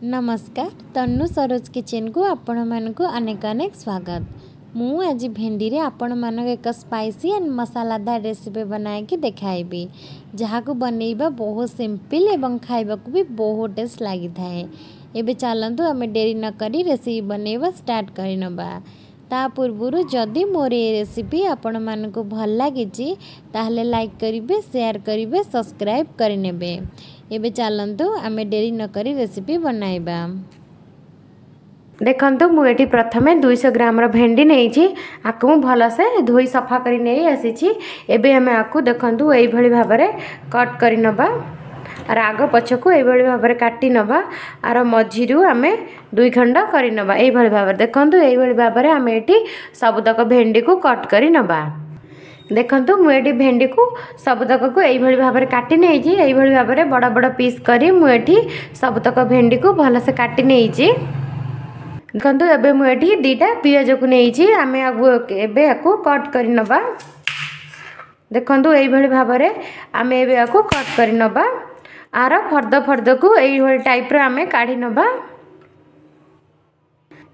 नमस्कार तन्नु सरोज किचन को आपण मानक अनेक अनेक स्वागत। मु आज भेंडी रे आपण मानक एक स्पाइसी एंड मसालादार रेसिपी बनाए कि देखाइबी जहाँ को बनैबा बहुत सिंपल एवं खाइबा को भी बहुत टेस्ट लगी थाए। एबे चलंतु आमे देरी न करी रेसिपी बनैबा स्टार्ट करि नबा। ता पूर्वरु जदि मोर ये रेसिपी आपण मानक भल लागिची ताहले लाइक करिवे, शेयर करिवे, सब्सक्राइब करि नेबे। एबे चलंतु आमे देरी न करी रेसिपी बनाइबा। देखंतु मु एठी प्रथमे 200 ग्राम भेंडी नेइची आकु मु भल से धोई सफा करी नेई आसीची। एबे हमें आकु देखंतु एई भली भाबरे कट करी नबा आर आग पछकु एई भली भाबरे काटी नबा आर मझिरु आमे 2 खंड करी नबा। एई भली भाबरे देखंतु एई भली भाबरे आमे एठी सबतक भेंडी को कट करी नबा। देखंतु मुझे भेंडी को सबतक को यही भाव में काटी नहीं यही भाव में बड़ बड़ पीस करी मुझे सबतक भेंडी को भल से काटी नहीं। देखंतु एबे मुझे दीटा पियाज को नहीं आम एबे याकू कट करी नबा। देखंतु यही भाव में आम एबे याकू कट करी नबा आर फर्द को यही टाइप रो आम काढ़ी नबा।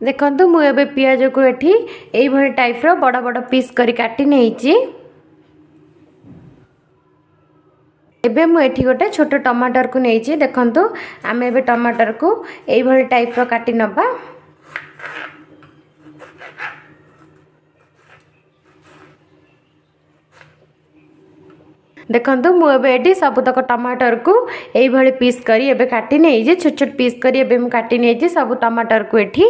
देखंतु मु एबे पियाज को एठी यही भाई टाइप रो बड़ बड़ पीस करी काटी नहीं। एबे मु एठी गोटे छोट टमाटर को नहीं देखंतु आम एबे टमाटर को यही भाई टाइप रो काटी नबा। देखंतु मु एबे एठी सबतक टमाटर को यही भाई पीस करी एबे काटी नहीं छोट छोट पीस करी एबे मु काटी नहीं सब टमाटर को एठी।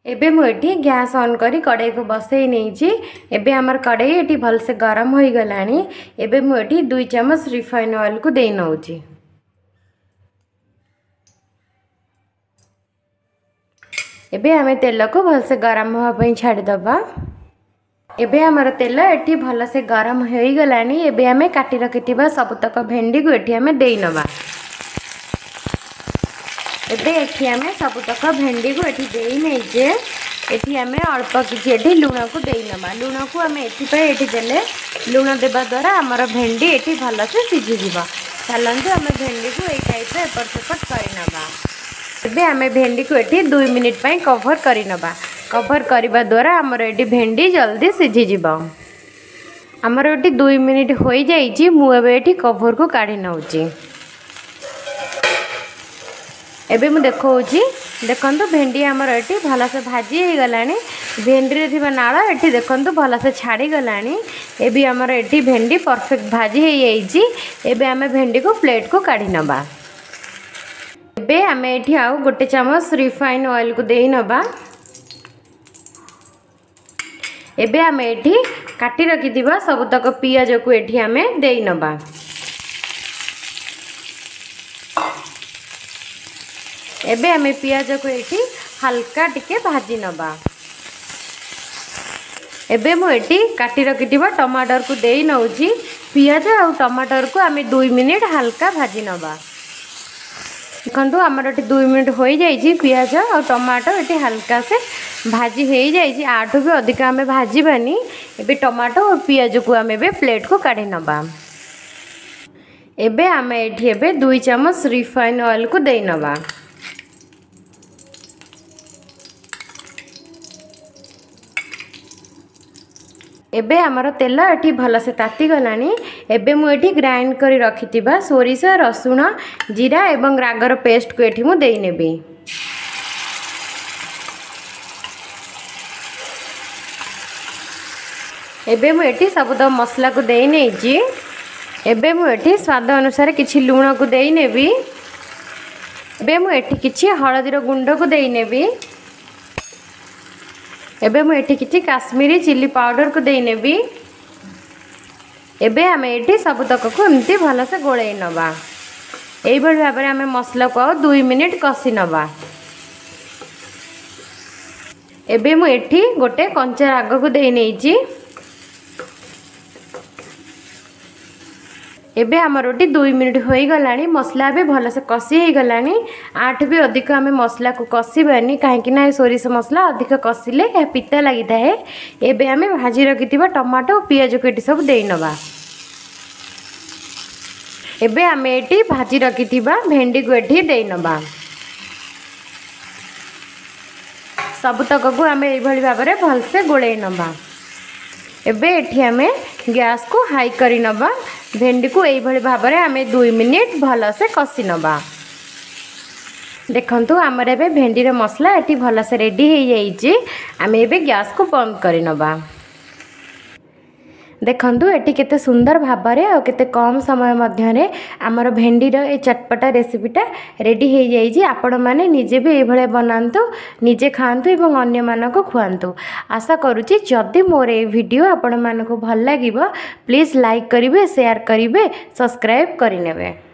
एबे मुझे गैस ऑन करी कड़ाई को बसई नहीं। एबे हमर कड़ाई एटी भल से गरम हो गलानी। एबे मुझे 2 चम्मच रिफाइन ऑयल को दे नउची। एबे हमें तेल को भल से गरम होवा पई छाड़ी दबा। एबे हमर तेल एटी भल से गरम हो गलानी। एबे हमें काटी रखिथिबा सबतक भेंडी को एटी हमें दे नबा। एबे एठी हमें सबतक भेंडी को एठी देई नै जे एठी हमें अल्प किछि एठी लूण को देई नबा। लूण को हमें एठी पे एठी देले लूण देबा द्वारा हमर भेंडी एठी भल से सिझि जिवो। चलंतु हमें भेंडी को एई टाइप रे एपट सेपट करि नबा। एबे हमें भेंडी को एठी 2 मिनिट पई कवर करि नबा। कवर करबा द्वारा हमर एठी भेंडी जल्दी सिझि जिवो। हमर एठी 2 मिनिट होई जाईची। मु एबे एठी कवर को काढी नउची। एबे मु देखौची देखंतु भेंडी हमर एठी भल से भाजी हो गलानी। भेंडी रे थिबा नाळ एठी देखंतु भल से छाड़ी गलानी। एबे हमर एठी भेंडी परफेक्ट भाजी हो जाईची। एबे हमें भेंडी को प्लेट को काढी नबा। एबे हमें एठी आउ गोटे चम्मच रिफाइन ऑयल को देई नबा। एबे हमें एठी काटी रखी दिबा सबतक पियाज को एठी हमें देई नबा। एबे हमें पियाज को एठी हल्का टिके भाजी नबा। एबे मु एठी काटी रखिथिबा टमाटर को देई नउची। पियाज और टमाटर को हमें 2 मिनिट हल्का भाजी नबा। देखंतु हमर एठी 2 मिनिट होई जाईची। पियाज और टमाटर एठी हल्का से भाजी हेई जाईची। आठो भी अधिक हमें भाजी बानी। एबे टमाटर और पियाज को हमें बे प्लेट को काढी नबा। एबे हमें एठी एबे 2 चम्मच रिफाइन ऑयल को देई नबा। एबे हमर तेल एठी भल से ताती गलानी। एबे मु एठी ग्राइंड करी रखिथिबा सोरिष, रसुण, जीरा एवं रागर पेस्ट को एठी मु देई नेबी। एबे मु एठी सबद मसला को देई नेजी। एबे मु एठी स्वाद अनुसार किछि लूण को देई नेबी। एबे मु एठी किछि हळदी रो गुंड को देई नेबी। एबे मु एठी किछि काश्मीरी चिली पाउडर को देई नेबी। एबे हमें एठी सबतक को एमती भल से गोळेई नबा। एई भल भाबरे हमें मसला को 2 मिनिट कसी नबा। एबे मु एठी गोटे कंचा राग को देई नेजी। एबे हमर ओटी 2 मिनिट होई गलानी। मसला भी भल से कसी हो गलानी। आठ भी अधिक हमें मसला को कसीबानी कहीं ना सोरिष मसला अधिक कसिले पिता लगी थाए। एबे हमें भाजी रखिथिबा टमाटो और पियाज को एटी सब देई नबा। एबे आमे एटी भाजी रखिथिबा भेंडी को एठी देई नबा। सबतक को आमे एई भली भाबरे भलसे गोळेई नबा। एबे एठी आमे गैस को हाई करी नबा। भेंडी को एई भली भाबरे आमे 2 मिनिट भलसे कसी नबा। देखंतु हमर एबे भेंडी रे मसला एठी भलसे रेडी हे जाईची। आमे एबे गैस को बंद करी नबा। देखंतु एटी केते सुंदर भाबरे और केते कम समय मध्यरे हमर भेंडी रो ए चटपटा रेसिपीटा रेडी हे जाईची। आपण माने निजे भी ए भले बनांतु, निजे खांतु एवं अन्य मानको खुआंतु। आशा करूची जदि मोर ए वीडियो आपण मानको भल लागिबो प्लीज लाइक करिवे, शेयर करिवे, सब्सक्राइब करि नेबे।